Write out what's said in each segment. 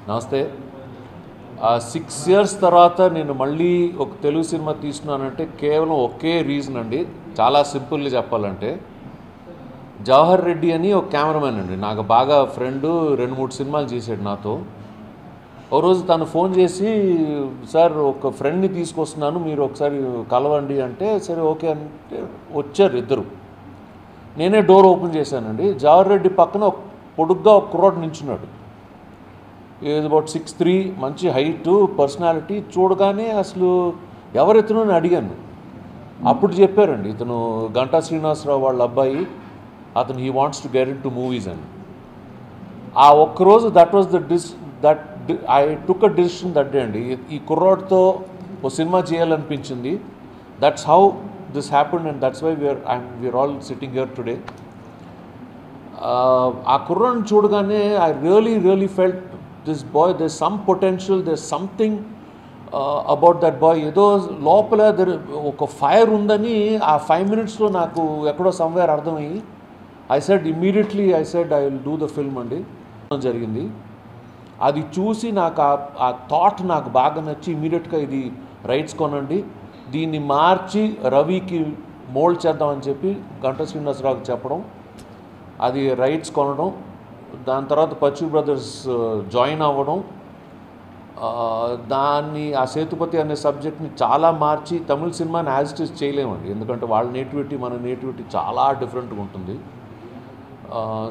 నమస్తే. 6 years తర్వాత నేను మళ్ళీ ఒక తెలుగు సినిమా తీస్తున్నానంటే కేవలం ఒకే రీజన్ అండి. చాలా సింపుల్గా చెప్పాలంటే, జవహర్ రెడ్డి అని ఒక కెమెరామెన్ అండి, నాకు బాగా ఫ్రెండు, 2-3 సినిమాలు చేశాడు నాతో. ఓ రోజు తను ఫోన్ చేసి, సార్ ఒక ఫ్రెండ్ని తీసుకొస్తున్నాను, మీరు ఒకసారి కలవండి అంటే, సరే ఓకే అంటే వచ్చారు ఇద్దరు. నేనే డోర్ ఓపెన్ చేశానండి. జవహర్ రెడ్డి పక్కన ఒక పొడుగ్గా ఒక కుర్రాడు నించున్నాడు. ఈజ్ అబౌట్ 6'3", మంచి హైటు, పర్సనాలిటీ. చూడగానే అసలు ఎవరెత్తునో అని అడిగాను. అప్పుడు చెప్పారండి, ఇతను గంటా శ్రీనివాసరావు వాళ్ళ అబ్బాయి, అతను he wants to get into movies అని. ఆ ఒక్కరోజు I took a decision that day అండి. ఈ కుర్రాడ్తో ఓ సినిమా చేయాలనిపించింది. That's how this happened and that's why we're all sitting here today. ఆ కుర్రాడ్ని చూడగానే I really felt this boy, there's some potential, there's something about that boy. ఏదో లోపల ఒక ఫైర్ ఉందని ఆ 5 minutesలో నాకు ఎక్కడో సమ్వేర్ అర్థమయ్యి I said I will do the film అండి జరిగింది. అది చూసి నాకు ఆ థాట్ నాకు బాగా నచ్చి ఇమీడియట్గా ఇది రైట్స్ కొనండి, దీన్ని మార్చి రవికి మోల్డ్ చేద్దామని చెప్పి గంటా శ్రీనివాసరావుకి చెప్పడం, అది రైట్స్ కొనడం, దాని తర్వాత పచ్చు బ్రదర్స్ జాయిన్ అవ్వడం, దాన్ని ఆ సేతుపతి అనే సబ్జెక్ట్ని చాలా మార్చి తమిళ సినిమాని యాజ్ ఇట్ ఈస్ చేయలేమండి. ఎందుకంటే వాళ్ళ నేటివిటీ మన నేటివిటీ చాలా డిఫరెంట్గా ఉంటుంది.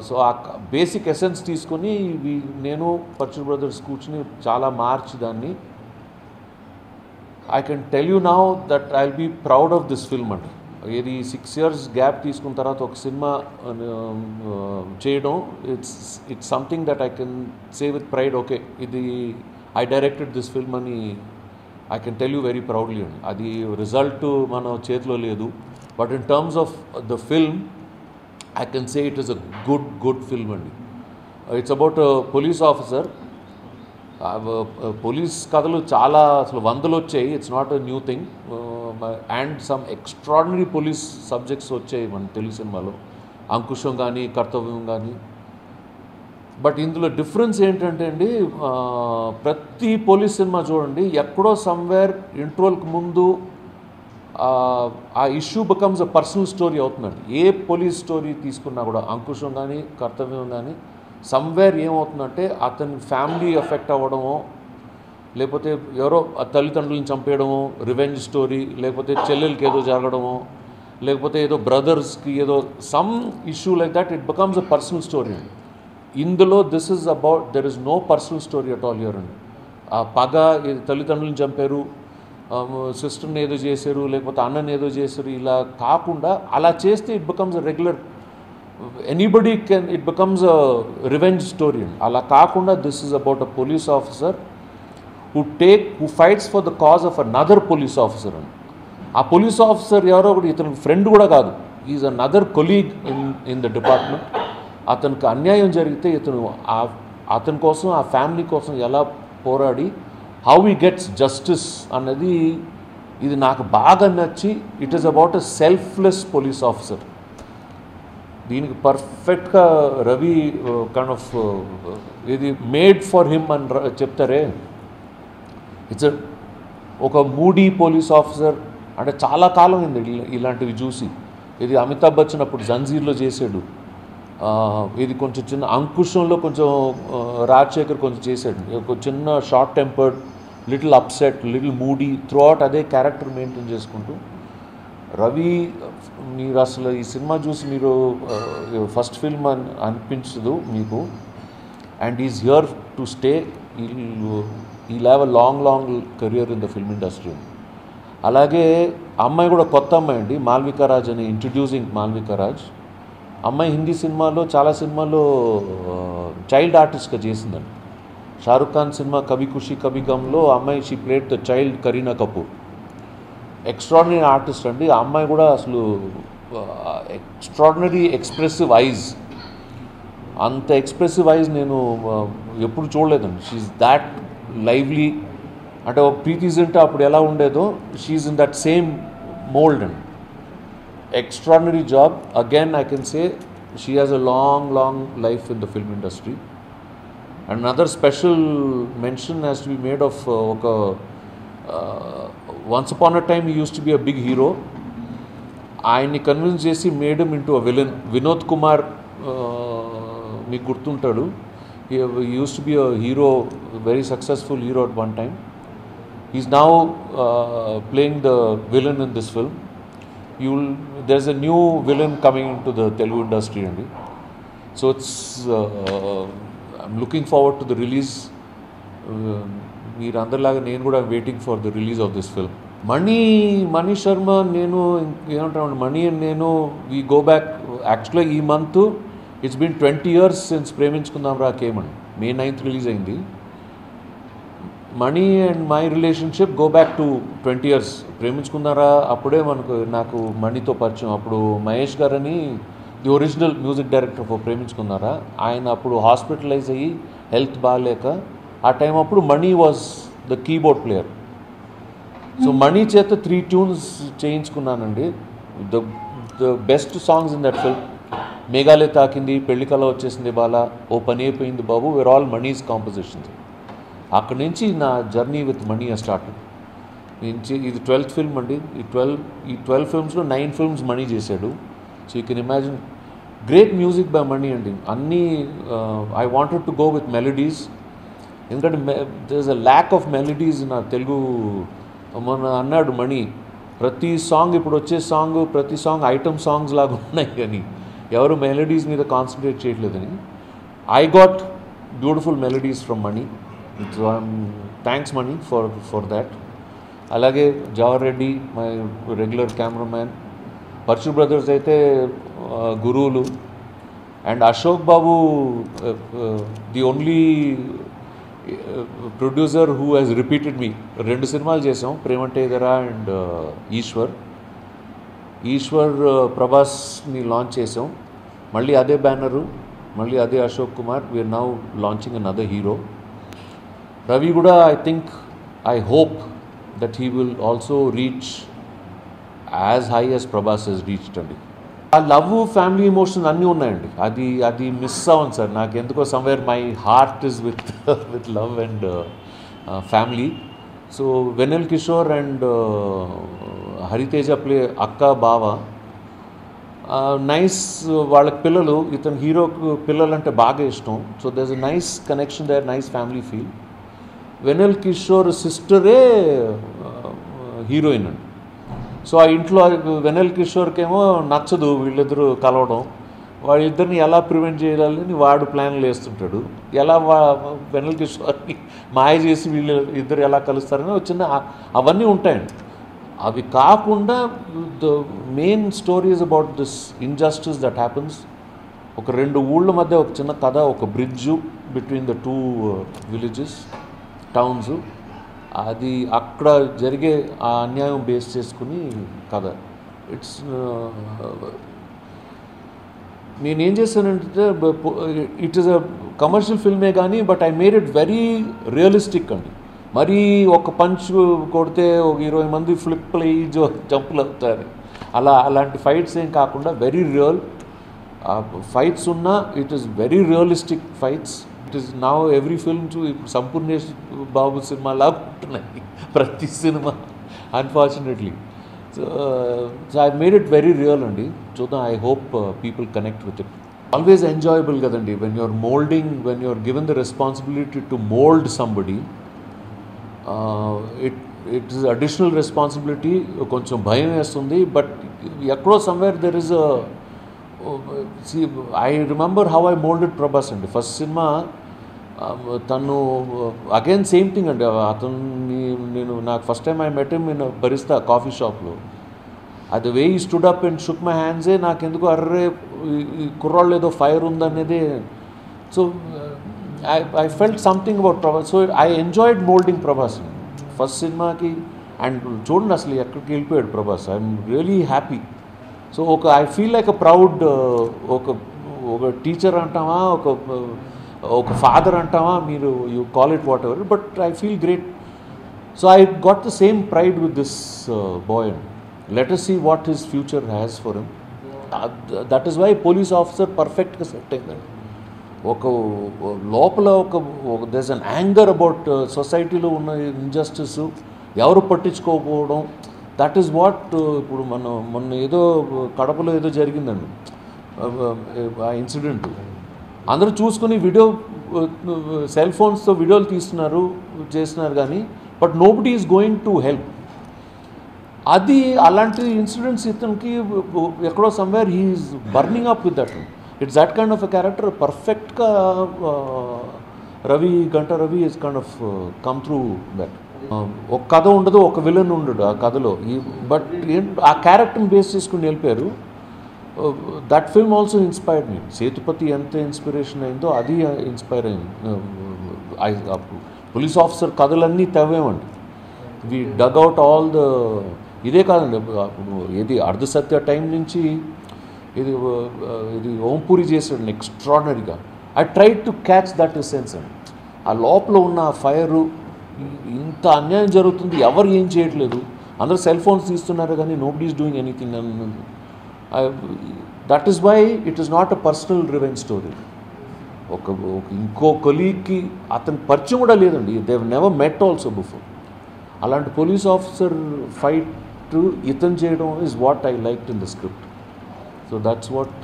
సో ఆ బేసిక్ ఎసెన్స్ తీసుకొని నేను పచ్చు బ్రదర్స్ కూర్చుని చాలా మార్చి దాన్ని I can tell you now that I will be proud of this film అండి. ఇది 6 years గ్యాప్ తీసుకున్న తర్వాత ఒక సినిమా చేయడం, it's something that I can say with pride. Okay, ఇది ఐ డైరెక్టెడ్ దిస్ ఫిల్మ్ అని I can tell you very proudly అండి. అది రిజల్ట్ మన చేతిలో లేదు, but in terms of the film I can say it is a good film అండి. It's about police officer. Police కథలు చాలా అసలు 100 వచ్చాయి. It's not a new thing. And some extraordinary police subjects వచ్చాయి మన తెలుగు సినిమాలో, అంకుశం కానీ కర్తవ్యం కానీ. బట్ ఇందులో డిఫరెన్స్ ఏంటంటే అండి, ప్రతి పోలీస్ సినిమా చూడండి, ఎక్కడో సమ్వేర్ ఇంట్రోల్కి ముందు ఆ issue becomes a personal story అవుతుందండి. ఏ పోలీస్ స్టోరీ తీసుకున్నా కూడా, అంకుశం కానీ కర్తవ్యం కానీ, సమ్వేర్ ఏమవుతుందంటే అతని ఫ్యామిలీ ఎఫెక్ట్ అవ్వడమో, లేకపోతే ఎవరో తల్లిదండ్రులను చంపేయడమో రివెంజ్ స్టోరీ, లేకపోతే చెల్లెలకి ఏదో జరగడమో, లేకపోతే ఏదో బ్రదర్స్కి ఏదో some issue like that, it becomes a personal story అండి. ఇందులో this is about, there is no personal story at all here అండి. ఆ పగ, తల్లిదండ్రులను చంపారు, సిస్టర్ని ఏదో చేశారు, లేకపోతే అన్నని ఏదో చేశారు, ఇలా కాకుండా అలా చేస్తే it becomes a regular, anybody can, it becomes a revenge story అండి. అలా కాకుండా this is about a police officer who fights for the cause of another police officer. And ఆ పోలీస్ ఆఫీసర్ ఎవరో ఒకటి, ఇతను ఫ్రెండ్ కూడా కాదు, is another colleague in the department. అతనికి అన్యాయం జరిగితే అతని కోసం, ఆ ఫ్యామిలీ కోసం ఎలా పోరాడి హౌ హీ గెట్స్ జస్టిస్ అన్నది, ఇది నాకు బాగా నచ్చి, it is about a selfless police officer. దీనికి పర్ఫెక్ట్గా రవి కైండ్ ఆఫ్ ఇది మేడ్ ఫర్ హిమ్ అని చెప్తారే. ఇట్స్ ఒక మూడీ పోలీస్ ఆఫీసర్ అంటే చాలా కాలం అయింది ఇలాంటివి చూసి. ఇది అమితాబ్ బచ్చన్ అప్పుడు జంజీర్లో చేశాడు, ఇది కొంచెం చిన్న అంకుశంలో కొంచెం రాజశేఖర్ కొంచెం చేశాడు, ఒక చిన్న short tempered, little upset, little moody, through out అదే క్యారెక్టర్ మెయింటైన్ చేసుకుంటూ. రవి, మీరు అసలు ఈ సినిమా చూసి మీరు ఫస్ట్ ఫిల్మ్ అనిపించదు మీకు, and is here to stay. He'll have a long career in the film industry. అలాగే అమ్మాయి కూడా కొత్త అమ్మాయి అండి, మాల్వికా రాజ్ అని, ఇంట్రడ్యూసింగ్ మాల్వికా రాజ్. అమ్మాయి హిందీ సినిమాలో, చాలా సినిమాల్లో చైల్డ్ ఆర్టిస్ట్గా చేసిందండి. షారుఖ్ ఖాన్ సినిమా కభీ ఖుషీ కభీ గమ్లో అమ్మాయి, she played the child Kareena Kapoor. Extraordinary artist అండి. ఆ అమ్మాయి కూడా అసలు ఎక్స్ట్రాడినరీ ఎక్స్ప్రెసివ్ ఐజ్, అంత ఎక్స్ప్రెసివ్ ఐజ్ నేను ఎప్పుడు చూడలేదండి. She's that lively. అంటే ఒక ప్రీతి జింటా అప్పుడు ఎలా ఉండేదో, she's in that same mould and extraordinary job. Again I can say she has a long life in the film industry. another special mention has to be made of once upon a time he used to be a big hero. ఆయన్ని convince చేసి made him into a villain. Vinod Kumar మీకు గుర్తుంటాడు. he used to be a hero, very successful hero at one time. He's now playing the villain in this film. There's a new villain coming into the Telugu industry only. So it's I'm looking forward to the release. మీరు అందరిలాగా నేను కూడా waiting for the release of this film. Mani Sharma నేను ఏమంటాను, Mani and నేను we go back. యాక్చువల్గా ఈ month it's been 20 years since Preminchukundam Raa కేమన్. May 9th రిలీజ్ అయింది. Mani and my relationship go back to 20 years. Preminchukunnara అప్పుడే నాకు మణితో పరిచయం. అప్పుడు మహేష్ గారని the original music director for Preminchukunnara, ఆయన అప్పుడు హాస్పిటలైజ్ అయ్యి హెల్త్ బాగాలేక ఆ టైం అప్పుడు Mani was the keyboard player. So Mani చేత 3 tunes చేయించుకున్నానండి. The best songs in that film మేఘాలయ తాకింది, పెళ్లి కల వచ్చేసింది బాల, ఓ పని అయిపోయింది బాబు, వేర్ ఆల్ మనీస్ కాంపోజిషన్స్. అక్కడి నుంచి నా జర్నీ విత్ మణి స్టార్ట్. ఇది 12th ఫిల్మ్ అండి. ఈ 12 filmsలో 9 films మణి చేశాడు. So you can imagine great music by Mani అండి. అన్నీ I wanted to go with melodies, ఎందుకంటే there is a lack of melodies నా తెలుగు. మొన్న అన్నాడు మణి, ప్రతి సాంగ్ ఇప్పుడు వచ్చే సాంగ్ ప్రతి సాంగ్ ఐటమ్ సాంగ్స్ లాగా ఉన్నాయి కానీ ఎవరు మెలడీస్ మీద కాన్సన్ట్రేట్ చేయట్లేదని. I got beautiful melodies from Mani. Thanks Mani for that. అలాగే Jawahar Reddy my regular cameraman, పర్చు బ్రదర్స్ అయితే గురువులు, and Ashok Babu the only producer who has repeated me. 2 సినిమాలు చేసాం, ప్రేమంటే ఎదరా అండ్ ఈశ్వర్ ప్రభాస్ని లాంచ్ చేసాం. మళ్ళీ అదే బ్యానరు, మళ్ళీ అదే Ashok Kumar. We're now launching another hero. Ravi కూడా I hope that he will also reach as high as Prabhas Hess reached అండి. ఆ లవ్ ఫ్యామిలీ ఎమోషన్స్ అన్నీ ఉన్నాయండి. అది మిస్ అవ్వను సార్. నాకు ఎందుకో somewhere my heart is with love and family. So Vennela Kishore and Hariteja play అక్క బావ, నైస్. వాళ్ళకి పిల్లలు, ఇతను హీరోకు పిల్లలు అంటే బాగా ఇష్టం. So there is a nice connection there, nice family feel. Vennela Kishore సిస్టరే హీరోయిన్ అండి. సో ఆ ఇంట్లో వెన్నెల్ కిషోర్కేమో నచ్చదు వీళ్ళిద్దరూ కలవడం. వాళ్ళిద్దరిని ఎలా ప్రివెంట్ చేయాలని వాడు ప్లాన్లు వేస్తుంటాడు. ఎలా వెన్నెల్ కిషోర్ని మాయ చేసి వీళ్ళు ఇద్దరు ఎలా కలుస్తారని వచ్చిన అవన్నీ ఉంటాయండి. అవి కాకుండా the main story is about this injustice that happens. ఒక 2 ఊళ్ళ మధ్య ఒక చిన్న కథ, ఒక bridge between the 2 villages, towns. అది అక్కడ జరిగే ఆ అన్యాయం బేస్ చేసుకుని కథ. నేనేం చేశానంటే, ఇట్ ఈస్ అ కమర్షియల్ ఫిల్మే కానీ but I made it very realistic అండి. మరీ ఒక పంచ్ కొడితే ఒక 20 మంది ఫ్లిప్లు అయ్యి జంపులు అవుతారు, అలాంటి ఫైట్స్ ఏం కాకుండా వెరీ రియల్ ఫైట్స్ ఉన్నా it is very realistic fights. It is now every film ఇప్పుడు సంపూర్ణేష్ బాబు సినిమా లాగా ఉంటున్నాయి ప్రతి సినిమా unfortunately. So I made it very real అండి. చూద్దాం, I hope people connect with it. Always enjoyable కదండి when you're moulding, when you're given the responsibility to mould somebody. It is additional responsibility. కొంచెం భయం వేస్తుంది, బట్ ఎక్కడో somewhere there is a I remember how I moulded Prabhas అండి. First సినిమా తను again same thing అండి. అతన్ని నాకు first time I met him in Barista coffee షాప్లో. అది way he stood up and shook my హ్యాండ్సే నాకెందుకు అర్రే ఈ కుర్రాళ్ళు ఏదో ఫైర్ ఉందనేది. So I felt something about Prabhas. So I enjoyed moulding Prabhas first సినిమాకి. అండ్ చూడండి అసలు ఎక్కడికి వెళ్ళిపోయాడు Prabhas. I'm really happy. So I feel like a proud, ఒక టీచర్ అంటామా, ఒక ఫాదర్ అంటామా, మీరు you call it whatever, but I feel great. So I got the same pride with this boy. Let us see what his future has for him. That is why police officer పర్ఫెక్ట్గా set అయిందండి. ఒక లోపల ఒక does an anger about సొసైటీలో ఉన్న injustice ఎవరు పట్టించుకోకపోవడం. That is what ఇప్పుడు మొన్న ఏదో కడపలో ఏదో జరిగిందండి ఆ ఇన్సిడెంట్. అందరూ చూసుకుని వీడియో సెల్ ఫోన్స్తో వీడియోలు చేస్తున్నారు కానీ but nobody is going to help. అది అలాంటి ఇన్సిడెంట్స్ ఇతనికి ఎక్కడో somewhere he is burning up with that. It's that kind of a character. పర్ఫెక్ట్గా Ghanta Ravi is kind of come through that. ఒక కథ ఉండదు, ఒక విలన్ ఉండడు ఆ కథలో. బట్ ఆ క్యారెక్టర్ని బేస్ చేసుకుని వెళ్ళిపోయారు. That film also inspired me. Sethupathi ఎంత ఇన్స్పిరేషన్ అయిందో అది ఇన్స్పైర్ అయింది. పోలీస్ ఆఫీసర్ కథలన్నీ తవ్వేమండి. వి డగ్ అవుట్ ఆల్ ద ఇదే కాదండి, ఏది అర్ధసత్య టైం నుంచి ఇది ఓంపూరి చేసాడు ఎక్స్ట్రాడినరీగా. I try to catch that sense అండి. ఆ లోపల ఉన్న ఫైరు, ఇంత అన్యాయం జరుగుతుంది, ఎవరు ఏం చేయట్లేదు, అందరూ సెల్ ఫోన్స్ తీస్తున్నారు కానీ nobody is doing anything. That is why it is not a personal revenge story. ఒక ఇంకో కొలీగ్కి అతని పరిచయం కూడా లేదండి, they never met also before. అలాంటి పోలీస్ ఆఫీసర్ ఫైట్ ఇతను చేయడం is what I liked in the script. So that's what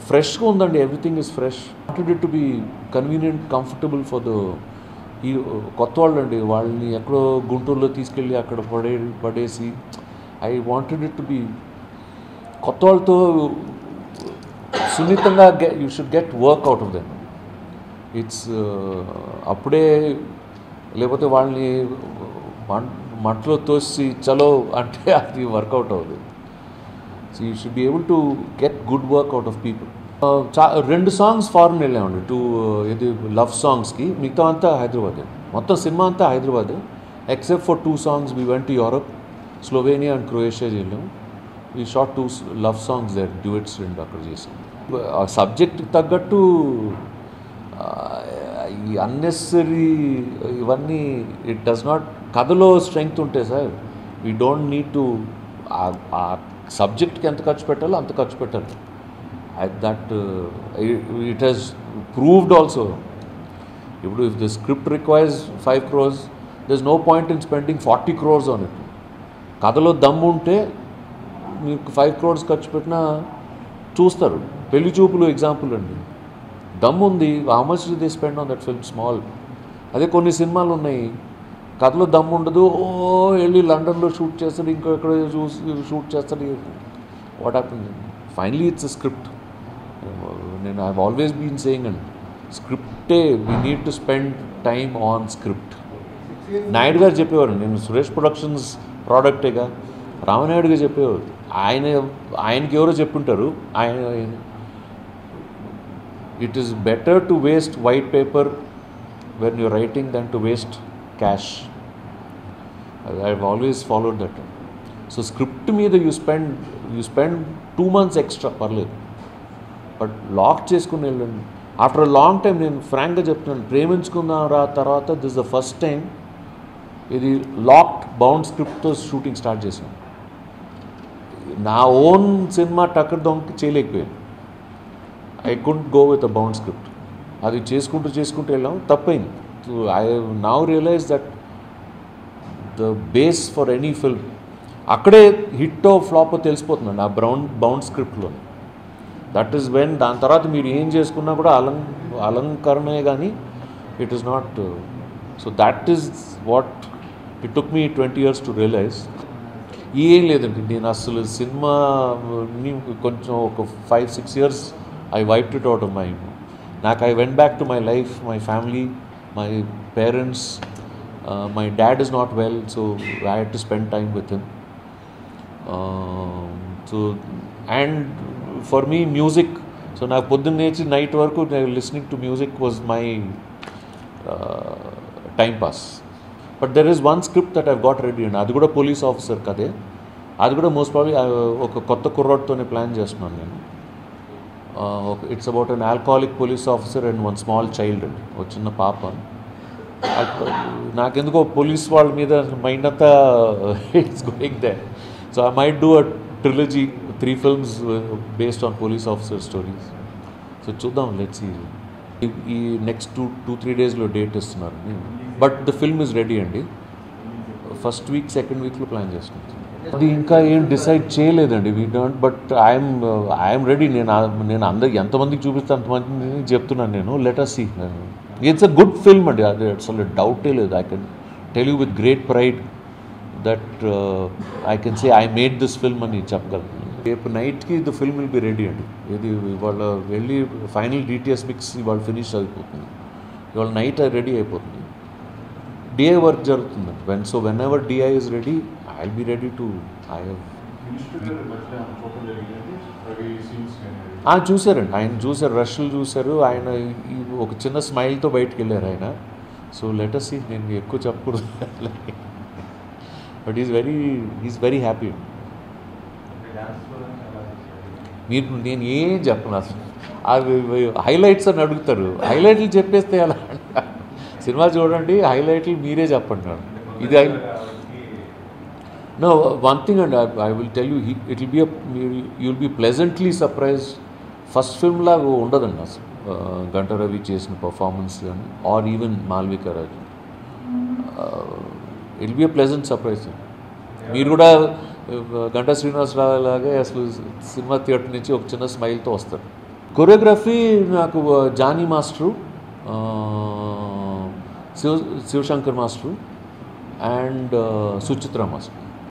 ఫ్రెష్గా ఉందండి. Everything is fresh. Wanted it to be convenient, comfortable for the ఈ కొత్త వాళ్ళు అండి. వాళ్ళని ఎక్కడో గుంటూరులో తీసుకెళ్ళి అక్కడ పడేసి I wanted it to be కొత్త వాళ్ళతో సున్నితంగా you should get work out of them. It's అప్పుడే లేకపోతే వాళ్ళని మంటలో తోసి చలో అంటే అది వర్కౌట్ అవ్వదు. So you should be able to get good work out of people. 2 songs foreign వెళ్ళామండి, 2 ఇది లవ్ సాంగ్స్కి. మిగతా అంతా హైదరాబాద్. మొత్తం సినిమా అంతా Hyderabad except for 2 songs we went to Europe, Slovenia and Croatia వెళ్ళాము. We shot 2 love songs that duets 2 అక్కడ చేసాం. ఆ సబ్జెక్ట్ తగ్గట్టు ఈ అన్నెసరీ ఇవన్నీ ఇట్ డస్ నాట్. కథలో స్ట్రెంగ్త్ ఉంటే sir we don't need to ఆ సబ్జెక్ట్కి ఎంత ఖర్చు పెట్టాలో అంత ఖర్చు పెట్టాలి. That it has proved also. ఇప్పుడు if the script requires 5 crores, there is no point in spending 40 crores on it. కథలో దమ్ము ఉంటే మీకు 5 crores ఖర్చు పెట్టినా చూస్తారు. పెళ్లి చూపులు ఎగ్జాంపుల్ అండి, దమ్ము ఉంది, how much do they spend on that film? Small. అదే కొన్ని సినిమాలు ఉన్నాయి కథలో దమ్ము ఉండదు, వెళ్ళి లండన్లో షూట్ చేస్తాడు, ఇంకో ఎక్కడ షూట్ చేస్తాడు. What happens? Finally it's a script. నేను I have always been saying అండి, స్క్రిప్టే we need to spend time on script. Naidu garu చెప్పేవారు, నేను సురేష్ ప్రొడక్షన్స్ ప్రోడక్టేగా, రామనాయుడు గారు చెప్పేవారు. ఆయనకి ఎవరో చెప్పుంటారు, it is better to waste white paper when your writing then to waste cash. I have always followed that. So script మీద యూ స్పెండ్ 2 months ఎక్స్ట్రా పర్లేదు, but lock చేసుకుని వెళ్ళండి. ఆఫ్టర్ అ లాంగ్ టైం, నేను ఫ్రాంక్గా చెప్తున్నాను, ప్రేమించుకుందాం రా తర్వాత దిస్ ద ఫస్ట్ టైం ఇది లాక్డ్ బౌండ్ స్క్రిప్ట్తో షూటింగ్ స్టార్ట్ చేశాను. నా ఓన్ సినిమా టక్కర్ దొంగకి చేయలేకపోయాను. I couldn't go with a bound script. అది చేసుకుంటూ వెళ్ళాం, తప్పైంది. I now realize that the base for any film అక్కడే హిట్టో ఫ్లాపో తెలిసిపోతుందండి ఆ బౌండ్ స్క్రిప్ట్లో. దట్ ఈస్ వెన్ దాని తర్వాత మీరు ఏం చేసుకున్నా కూడా అలంకరణే కానీ it is not. So that is what it took me 20 years to realise. ఏం లేదండి, నేను అసలు సినిమా కొంచెం ఒక 5-6 years I wiped it out of my. I went back to my life, my family, my parents. My dad is not well, so I had to spend time with him. So and for me music, so నాకు పొద్దున్న నుంచి night వరకు listening to music was my time pass. But there is one script that I've got ready అండి, అది కూడా police officer కదే. అది కూడా మోస్ట్ ప్రాబ్లీ ఒక కొత్త కుర్రాడ్తోనే ప్లాన్ చేస్తున్నాను నేను. It's about an alcoholic police officer and 1 small child అండి, ఒక చిన్న పాప. నాకెందుకో పోలీస్ వాళ్ళ మీద మైండ్ అంతా it's going they. So I might do a trilogy, 3 films based on police officer stories. So చూద్దాం, లెట్స్ సీ. ఈ నెక్స్ట్ 2-3 డేస్లో డేట్ ఇస్తున్నారు. But the film is ready అండి. ఫస్ట్ వీక్ సెకండ్ వీక్లో ప్లాన్ చేసుకుంటాం. అది ఇంకా ఏం డిసైడ్ చేయలేదండి. We don't, but I'm ready. నేను అందరికి ఎంతమందికి చూపిస్తే అంతమంది చెప్తున్నాను నేను. Let us see. It's a good film అండి, అది అసలు డౌటే లేదు. I can tell you with great pride that I can say I made this film అని చెప్పగలను. రేపు నైట్కి the film will be ready అండి. ఇది ఇవాళ వెళ్ళి ఫైనల్ డిటిఎస్ మిక్స్ ఇవాళ ఫినిష్ అయిపోతుంది. ఇవాళ నైట్ రెడీ అయిపోతుంది. డిఐ వర్క్ జరుగుతుంది. So when ever DI is ready I will be ready to. చూశారండి, ఆయన చూశారు, రష్లు చూశారు. ఆయన ఒక చిన్న స్మైల్తో బయటకు వెళ్ళారు ఆయన. So let us see. నేను ఎక్కువ చెప్పకూడదు, బట్ ఈజ్ వెరీ హ్యాపీ. నేను ఏం చెప్పను అసలు. అవి హైలైట్స్ అని అడుగుతారు, హైలైట్లు చెప్పేస్తే ఎలా? సినిమా చూడండి, హైలైట్లు మీరే చెప్పండి. ఇది no one thing and I will tell you, it will be you will be pleasantly surprise. First film లాగా ఉండదండి అసలు. గంటా రవి చేసిన పర్ఫార్మెన్స్ కానీ or even Malvika Raju, it will be a pleasant surprise. మీరు కూడా గంటా శ్రీనివాసరావు లాగే అసలు సినిమా థియేటర్ నుంచి ఒక చిన్న స్మైల్తో వస్తారు. కొరియోగ్రఫీ నాకు Jani master, Shivashankar master and Suchitra master.